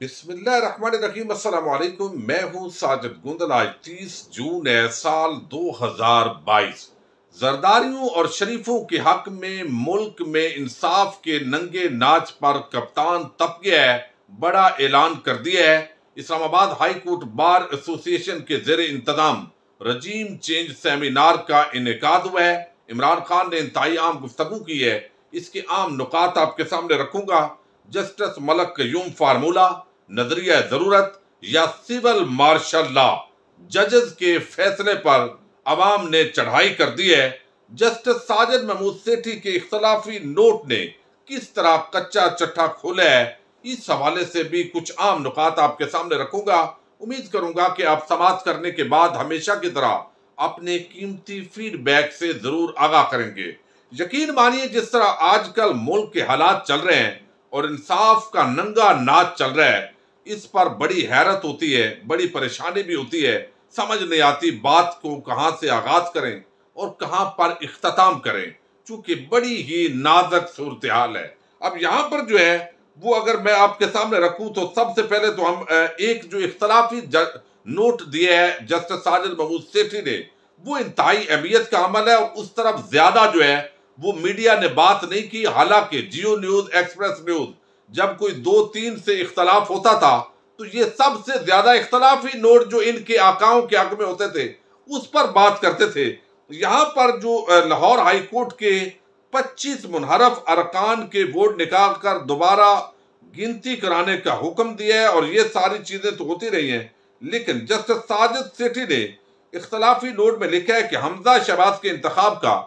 बिस्मिल्लाहिर्रहमानिर्रहीम। अस्सलाम वालेकुम। मैं हूं साजिद गुंदल। आज 30 जून है, साल 2022। जरदारियों और शरीफों के हक में मुल्क में इंसाफ के नंगे नाच पर कप्तान तप गया है। बड़ा ऐलान कर दिया है। Islamabad high court bar association के जेर इंतजाम रजीम चेंज सेमिनार का इनेकाद हुआ है। इमरान खान ने इंतहाई आम गुफ्तगू की है। इसके आम नुकात आपके सामने रखूंगा। जस्टिस मलक कयूम फार्मूला, नजरिया जरूरत या सिविल मार्शल लॉ, जजेस के फैसले पर अवाम ने चढ़ाई कर दी है। जस्टिस साजिद महमूद सेठी के इख्तलाफी नोट ने किस तरह कच्चा चट्टा खोला है, इस हवाले से भी कुछ आम नुकात आपके सामने रखूंगा। उम्मीद करूंगा कि आप समाप्त करने के बाद हमेशा की तरह अपने कीमती फीडबैक से जरूर आगाह करेंगे। यकीन मानिए, जिस तरह आजकल मुल्क के हालात चल रहे हैं और इंसाफ का नंगा नाच चल रहा है, इस पर बड़ी हैरत होती है, बड़ी परेशानी भी होती है। समझ नहीं आती बात को कहां से आगाज करें और कहां पर इख्तिताम करें, चूंकि बड़ी ही नाजुक सूरत हाल है। अब यहां पर जो है वो अगर मैं आपके सामने रखूं तो सबसे पहले तो हम एक जो इख्तलाफी नोट दिया है जस्टिस साजिद महमूद सेठी ने, वो इंतहाई अहमियत का अमल है और उस तरफ ज्यादा जो है वो मीडिया ने बात नहीं की। हालांकि जियो न्यूज, एक्सप्रेस न्यूज, जब कोई 2-3 से इख्तलाफ होता था तो ये सबसे ज्यादा इख्तलाफी नोट जो इनके आकाओं के हक में होते थे उस पर बात करते थे। यहां पर जो लाहौर हाई कोर्ट के 25 मुनहरफ अरकान के वोट निकाल कर दोबारा गिनती कराने का हुक्म दिया है और ये सारी चीजें तो होती रही हैं, लेकिन जस्टिस साजिद सेठी ने इख्तलाफी नोट में लिखा है कि हमजा शहबाज के इंतखाब का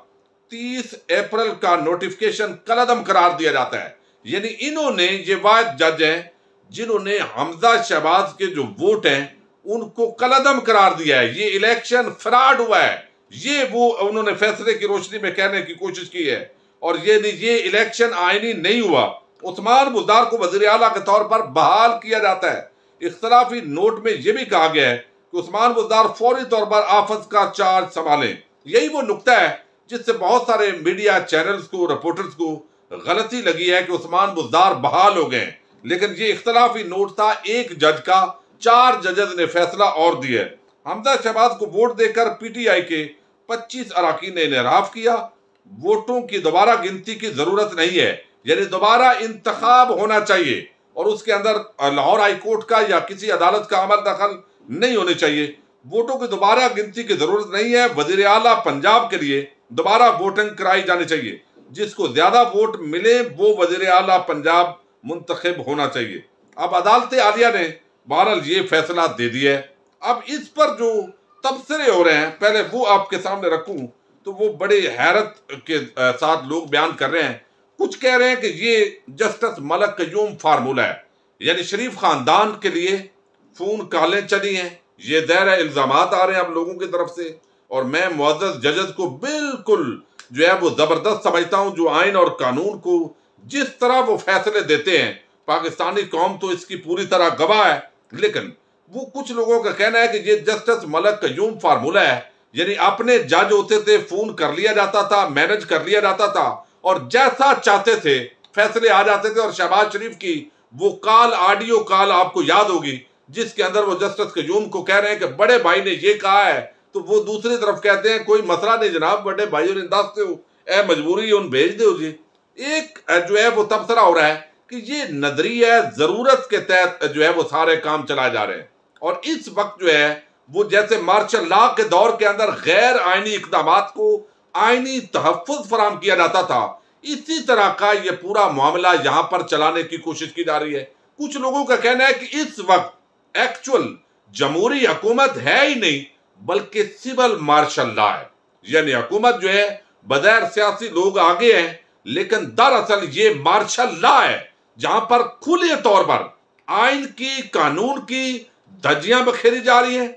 30 अप्रैल का नोटिफिकेशन कलअदम करार दिया जाता है। यानी इन्होंने, ये वाहिद जज हैं जिन्होंने हमजा शहबाज के जो वोट हैं उनको कलअदम करार दिया है। ये इलेक्शन फ्रॉड हुआ है, ये वो उन्होंने फैसले की रोशनी में कहने की कोशिश की है। और ये इलेक्शन आईनी नहीं हुआ। उस्मान बुज़दार को वज़ीर आला के तौर पर बहाल किया जाता है। इख्तलाफी नोट में यह भी कहा गया है कि उस्मान बुज़दार फौरी तौर पर आफत का चार्ज संभालें। यही वो नुक्ता है जिससे बहुत सारे मीडिया चैनल्स को, रिपोर्टर्स को गलती लगी है कि उस्मान बुज़दार बहाल हो गए, लेकिन ये इख्तलाफी नोट था एक जज का। 4 जजेस ने फैसला और दिया। हमजा शहबाज को वोट देकर पीटीआई के 25 अरकान ने इनहराफ किया। वोटों की दोबारा गिनती की जरूरत नहीं है, यानी दोबारा इंतखाब होना चाहिए और उसके अंदर लाहौर हाई कोर्ट का या किसी अदालत का अमल दखल नहीं होनी चाहिए। वोटों की दोबारा गिनती की जरूरत नहीं है। वज़ीर आला पंजाब के लिए दोबारा वोटिंग कराई जानी चाहिए। जिसको ज्यादा वोट मिले वो वज़ीर आला पंजाब मुंतखब होना चाहिए। अब अदालत आलिया ने बहरहाल ये फैसला दे दिया है। अब इस पर जो तबसरे हो रहे हैं, पहले वो आपके सामने रखूं तो वो बड़े हैरत के साथ लोग बयान कर रहे हैं। कुछ कह रहे हैं कि ये जस्टिस मलक कयूम फार्मूला है, यानी शरीफ खानदान के लिए फोन कॉलें चली हैं। ये ज़ाहिर इल्जामात आ रहे हैं अब लोगों की तरफ से, और मैं मुअज़्ज़ज़ जजेस को बिल्कुल जो है वो जबरदस्त समझता हूं, जो आइन और कानून को जिस तरह वो फैसले देते हैं। पाकिस्तानी कौम तो इसकी पूरी तरह गवाह है, लेकिन वो कुछ लोगों का कहना है कि ये जस्टिस मलक कयूम फार्मूला है, यानी अपने जज होते थे, फोन कर लिया जाता था, मैनेज कर लिया जाता था और जैसा चाहते थे फैसले आ जाते थे। और शहबाज शरीफ की वो कॉल, ऑडियो कॉल आपको याद होगी, जिसके अंदर वो जस्टिस कयूम को कह रहे हैं कि बड़े भाई ने ये कहा है, तो वो दूसरी तरफ कहते हैं कोई मसला नहीं जनाब, बड़े भाइयों ने दस दो ए मजबूरी उन भेज दो जी। एक जो है वो तबसरा हो रहा है कि ये नजरिया जरूरत के तहत जो है वो सारे काम चलाए जा रहे हैं। और इस वक्त जो है वो जैसे मार्शल लॉ के दौर के अंदर गैर आईनी इकदामात को आईनी तहफ़्फ़ुज़ फराहम किया जाता था, इसी तरह का ये पूरा मामला यहां पर चलाने की कोशिश की जा रही है। कुछ लोगों का कहना है कि इस वक्त एक्चुअल जमहूरी हुकूमत है ही नहीं, बल्कि सिविल मार्शल लॉ है। यानी हुकूमत जो है बगैर सियासी लोग आगे हैं, लेकिन दरअसल ये मार्शल लॉ है जहां पर खुले तौर पर आइन की, कानून की धज्जियां बखेरी जा रही हैं।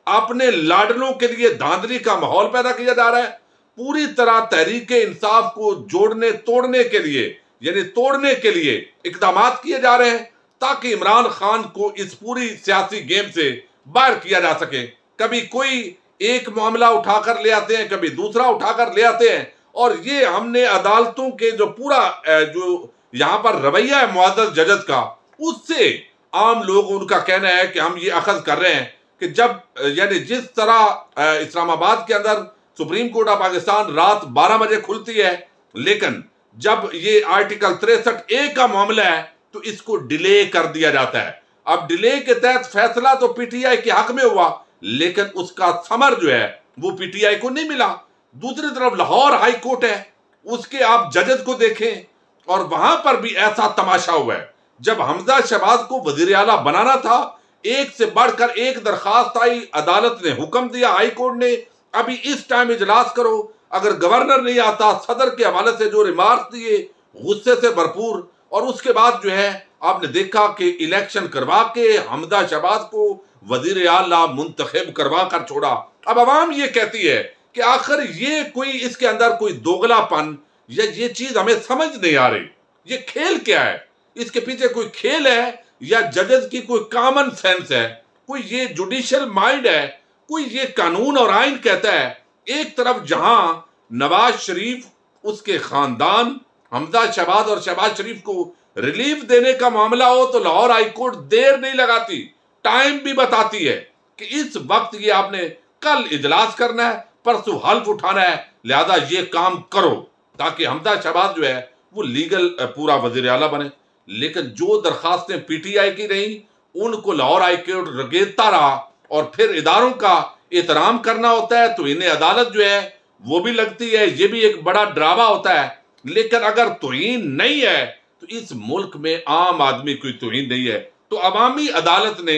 अपने लाडलों के लिए धांधली का माहौल पैदा किया जा रहा है। पूरी तरह तहरीक इंसाफ को जोड़ने तोड़ने के लिए, यानी तोड़ने के लिए इकदामात किए जा रहे हैं, ताकि इमरान खान को इस पूरी सियासी गेम से बाहर किया जा सके। कभी कोई एक मामला उठाकर ले आते हैं, कभी दूसरा उठाकर ले आते हैं, और ये हमने अदालतों के जो पूरा जो यहाँ पर रवैया है मुअज़्ज़ज़ जजेस का, उससे आम लोग, उनका कहना है कि हम ये अखज़ कर रहे हैं कि जब यानी जिस तरह इस्लामाबाद के अंदर सुप्रीम कोर्ट ऑफ पाकिस्तान रात 12 बजे खुलती है, लेकिन जब ये आर्टिकल 63A का मामला है तो इसको डिले कर दिया जाता है। अब डिले के तहत फैसला तो पीटीआई के हक में हुआ, लेकिन उसका समर जो है वो पीटीआई को नहीं मिला। दूसरी तरफ लाहौर हाई कोर्ट है, उसके आप जजेस को देखें और वहां पर भी ऐसा तमाशा हुआ है। जब हमजा शहबाज को वजीर आला बनाना था, एक से बढ़कर एक दरखास्त आई, अदालत ने हुक्म दिया, हाई कोर्ट ने अभी इस टाइम इजलास करो। अगर गवर्नर नहीं आता, सदर के हवाले से जो रिमार्क्स दिए गुस्से से भरपूर, और उसके बाद जो है आपने देखा कि इलेक्शन करवा के हमजा शहबाज को वजीर आला मुंतखब करवा कर छोड़ा। अब अवाम ये कहती है कि आखिर ये कोई इसके अंदर कोई दोगलापन या ये चीज हमें समझ नहीं आ रही, ये खेल क्या है? इसके पीछे कोई खेल है या जजेस की कोई कॉमन सेंस है, कोई ये जुडिशियल माइंड है, कोई ये कानून और आइन कहता है? एक तरफ जहां नवाज शरीफ, उसके खानदान, हमजा शहबाज और शहबाज शरीफ को रिलीफ देने का मामला हो तो लाहौर हाई कोर्ट देर नहीं लगाती, टाइम भी बताती है कि इस वक्त ये आपने कल इजलास करना है, परसों हल्फ उठाना है, लिहाजा ये काम करो ताकि हमजा शहबाज जो है वो लीगल पूरा वजीर आला बने। लेकिन जो दरखास्तें पीटीआई की रही उनको लाहौर हाई कोर्ट रगेदता रहा, और फिर इदारों का एहतराम करना होता है तो इन्हें अदालत जो है वो भी लगती है, ये भी एक बड़ा ड्रामा होता है। लेकिन अगर तौहीन नहीं है तो इस मुल्क में आम आदमी कोई तौहीन नहीं है। तो अवामी अदालत ने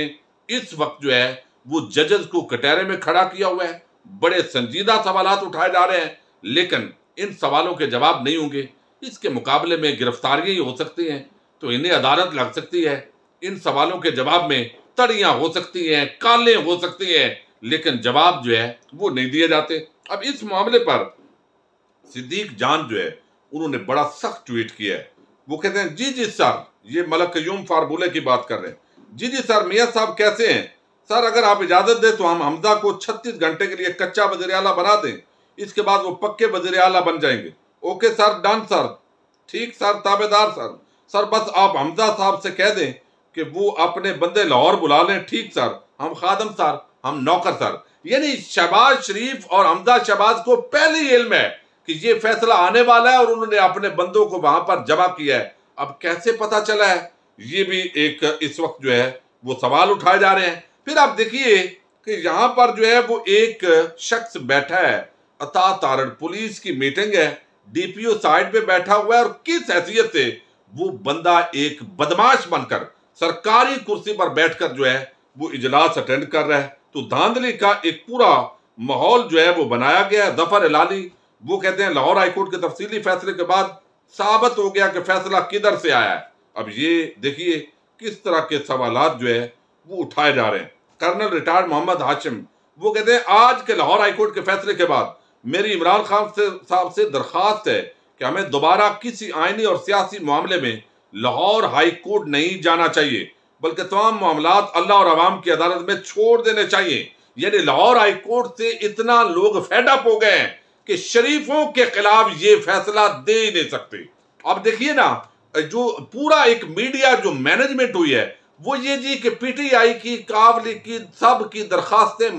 इस वक्त जो है वो जजेस को कटहरे में खड़ा किया हुआ है। बड़े संजीदा सवालात उठाए जा रहे हैं, लेकिन इन सवालों के जवाब नहीं होंगे। इसके मुकाबले में गिरफ्तारियां ही हो सकती हैं तो इन्हें अदालत लग सकती है, इन सवालों के जवाब में तड़ियां हो सकती हैं, कालें हो सकती हैं, लेकिन जवाब जो है वो नहीं दिए जाते। अब इस मामले पर सिद्दीक जान जो है उन्होंने बड़ा सख्त ट्वीट किया है। वो कहते हैं जी जी सर, ये मलक कयूम फार्मूले की बात कर रहे हैं, जी जी सर, मियां साहब कैसे हैं सर? अगर आप इजाजत दें तो हम हमजा को 36 घंटे के लिए कच्चा वज़ीर आला बना दें, इसके बाद वो पक्के वज़ीर आला बन जाएंगे। ओके सर, डन सर, ठीक सर, ताबेदार सर। सर बस आप हमजा साहब से कह दें कि वो अपने बंदे लाहौर बुला लें। ठीक सर, हम खादम सर, हम नौकर सर। यानी शहबाज शरीफ और हमजा शहबाज को पहले ही इल्म है कि ये फैसला आने वाला है और उन्होंने अपने बंदों को वहां पर जमा किया है। अब कैसे पता चला है, ये भी एक इस वक्त जो है वो सवाल उठाए जा रहे हैं। फिर आप देखिए कि यहाँ पर जो है वो एक शख्स बैठा है, अता तारड़, पुलिस की मीटिंग है, डीपीओ साइड पे बैठा हुआ है, और किस हैसियत से वो बंदा एक बदमाश बनकर सरकारी कुर्सी पर बैठकर जो है वो इजलास अटेंड कर रहा है। तो धांधली का एक पूरा माहौल जो है वो बनाया गया है। जफर इलाली वो कहते हैं लाहौर हाईकोर्ट के तफसीली फैसले के बाद साबित हो गया कि फैसला किधर से आया है। अब ये देखिए किस तरह के सवालात जो है वो उठाए जा रहे हैं। कर्नल रिटायर्ड मोहम्मद हाशिम वो कहते हैं आज के लाहौर हाईकोर्ट के फैसले के बाद मेरी इमरान खान साहब से दरखास्त है कि हमें दोबारा किसी आईनी और सियासी मामले में लाहौर हाई कोर्ट नहीं जाना चाहिए, बल्कि तमाम मामलात अल्लाह और अवाम की अदालत में छोड़ देने चाहिए। यानी लाहौर हाई कोर्ट से इतना लोग फेडअप हो गए हैं कि शरीफों के खिलाफ ये फैसला दे ही नहीं सकते। अब देखिए ना, जो पूरा एक मीडिया जो मैनेजमेंट हुई है वो ये जी कि पीटीआई की, काबली की, सब की दरखास्तें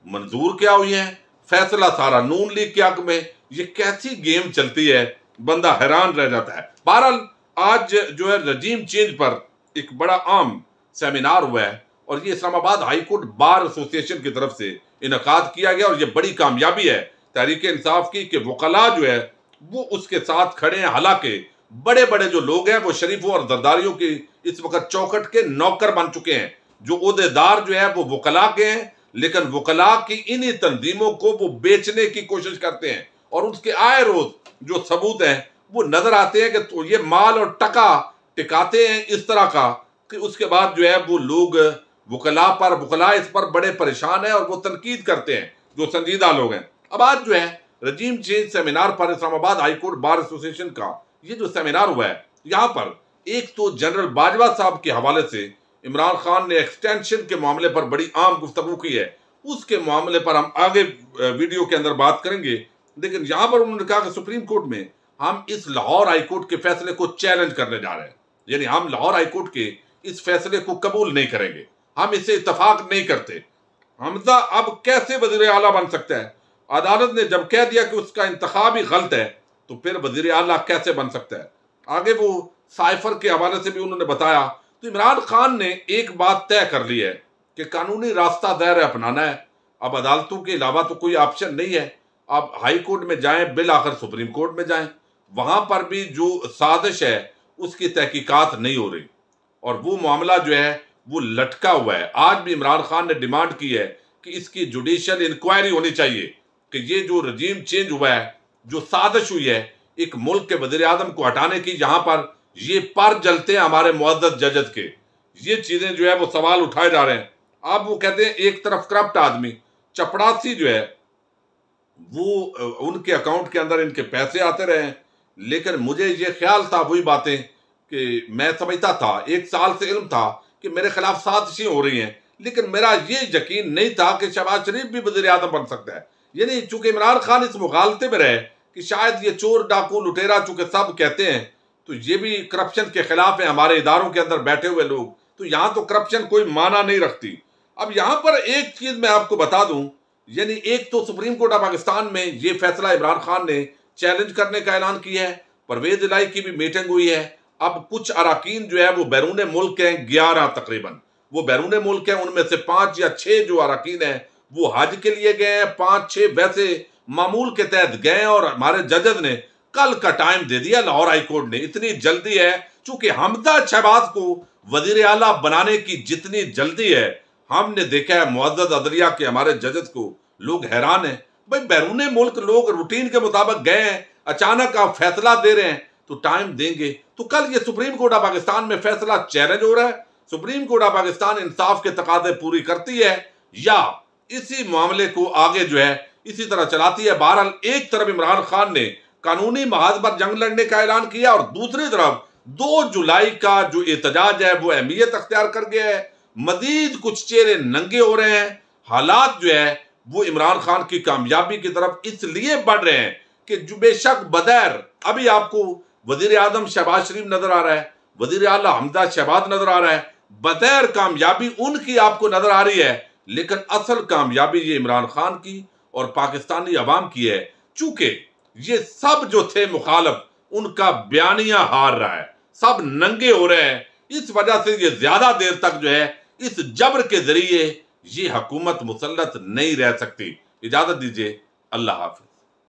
मंजूर क्या हुई हैं, फैसला सारा नून लीग के हक में। ये कैसी गेम चलती है, बंदा हैरान रह जाता है। बहरहाल आज जो है रजीम चेंज पर एक बड़ा आम सेमिनार हुआ है और ये इस्लामाबाद हाईकोर्ट बार एसोसिएशन की तरफ से इनकाद किया गया, और ये बड़ी कामयाबी है तहरीक इंसाफ की कि वकला जो है वो उसके साथ खड़े हैं। हालांकि बड़े बड़े जो लोग हैं वो शरीफों और जरदारियों की इस वक्त चौखट के नौकर बन चुके हैं। जो ओहदेदार जो है वो वकला के हैं, लेकिन वकला की इन्हीं तंजीमों को वो बेचने की कोशिश करते हैं, और उसके आए रोज जो सबूत हैं वो नजर आते हैं कि तो ये माल और टका टिकाते हैं इस तरह का कि उसके बाद जो है वो लोग वकला इस पर बड़े परेशान है और वो तनकीद करते हैं जो संजीदा लोग हैं। अब आज जो है रजीम चेंज सेमिनार पर इस्लामाबाद हाईकोर्ट बार एसोसिएशन का ये जो सेमिनार हुआ है, यहाँ पर एक तो जनरल बाजवा साहब के हवाले से इमरान खान ने एक्सटेंशन के मामले पर बड़ी आम गुफ्तगू की है, उसके मामले पर हम आगे वीडियो के अंदर बात करेंगे। लेकिन यहाँ पर उन्होंने कहा कि सुप्रीम कोर्ट में हम इस लाहौर हाईकोर्ट के फैसले को चैलेंज करने जा रहे हैं। यानी हम लाहौर हाईकोर्ट के इस फैसले को कबूल नहीं करेंगे, हम इसे इत्तफाक नहीं करते। हमजा अब कैसे वजीर आला बन सकता है? अदालत ने जब कह दिया कि उसका इंतखाब ही गलत है, तो फिर वजीर आला कैसे बन सकता है? आगे वो साइफर के हवाले से भी उन्होंने बताया। तो इमरान खान ने एक बात तय कर ली है कि कानूनी रास्ता दायरा अपनाना है। अब अदालतों के अलावा तो कोई ऑप्शन नहीं है। अब हाई कोर्ट में जाएं, बिल आखिर सुप्रीम कोर्ट में जाएं, वहां पर भी जो साजिश है उसकी तहकीकात नहीं हो रही और वो मामला जो है वो लटका हुआ है। आज भी इमरान खान ने डिमांड की है कि इसकी जुडिशियल इंक्वायरी होनी चाहिए कि ये जो रजीम चेंज हुआ है, जो साजिश हुई है एक मुल्क के वजीर आजम को हटाने की, जहां पर ये पर जलते हैं हमारे मुअज़्ज़ज़ जजेस के, ये चीजें जो है वो सवाल उठाए जा रहे हैं। अब वो कहते हैं एक तरफ करप्ट आदमी चपड़ासी जो है वो उनके अकाउंट के अंदर इनके पैसे आते रहे हैं, लेकिन मुझे ये ख्याल था, वही बातें कि मैं समझता था, एक साल से इल्म था कि मेरे खिलाफ साजिशें हो रही हैं, लेकिन मेरा ये यकीन नहीं था कि शहबाज शरीफ भी वज़ीर आज़म बन सकता है। यानी चूंकि इमरान खान इस मुगालते में रहे कि शायद ये चोर डाकू लुटेरा चूंकि सब कहते हैं, तो ये भी करप्शन के खिलाफ है, हमारे इदारों के अंदर बैठे हुए लोग, तो यहाँ तो करप्शन कोई माना नहीं रखती। अब यहाँ पर एक चीज मैं आपको बता दूं, यानी एक तो सुप्रीम कोर्ट ऑफ पाकिस्तान में ये फैसला इमरान खान ने चैलेंज करने का ऐलान किया है। परवेज इलाही की भी मीटिंग हुई है। अब कुछ अराकीन जो है वो बैरून मुल्क हैं, 11 तकरीबन वो बैरून मुल्क हैं, उनमें से 5 या 6 जो अराकीन हैं वो हज के लिए गए हैं, 5-6 वैसे मामूल के तहत गए हैं। और हमारे जजेस ने कल का टाइम दे दिया, लाहौर हाई कोर्ट ने। इतनी जल्दी है, चूंकि हमजा शहबाज को वजीर आला बनाने की जितनी जल्दी है, हमने देखा है मुअज़्ज़ज़ अदलिया के हमारे जजेस को, लोग हैरान हैं। भाई बैरून मुल्क लोग रूटीन के मुताबिक गए हैं, अचानक आप फैसला दे रहे हैं तो टाइम देंगे। तो कल ये सुप्रीम कोर्ट ऑफ पाकिस्तान में फैसला चैलेंज हो रहा है। सुप्रीम कोर्ट ऑफ पाकिस्तान इंसाफ के तकाजे पूरी करती है या इसी मामले को आगे जो है इसी तरह चलाती है। बहरहाल एक तरफ इमरान खान ने कानूनी महाज पर जंग लड़ने का ऐलान किया और दूसरी तरफ 2 जुलाई का जो एहतजाज है वो अहमियत अख्तियार कर गया है। मजीद कुछ चेहरे नंगे हो रहे हैं। हालात जो है वो इमरान खान की कामयाबी की तरफ इसलिए बढ़ रहे हैं कि जो बेशक बदैर अभी आपको वजीर आजम शहबाज शरीफ नजर आ रहा है, वजीर आला हमजा शहबाज नजर आ रहा है, बदैर कामयाबी उनकी आपको नजर आ रही है, लेकिन असल कामयाबी ये इमरान खान की और पाकिस्तानी अवाम की है। चूंकि ये सब जो थे मुखालफ, उनका बयानिया हार रहा है, सब नंगे हो रहे हैं। इस वजह से ये ज्यादा देर तक जो है इस जबर के जरिए ये हुकूमत मुसल्लत नहीं रह सकती। इजाजत दीजिए, अल्लाह हाफिज।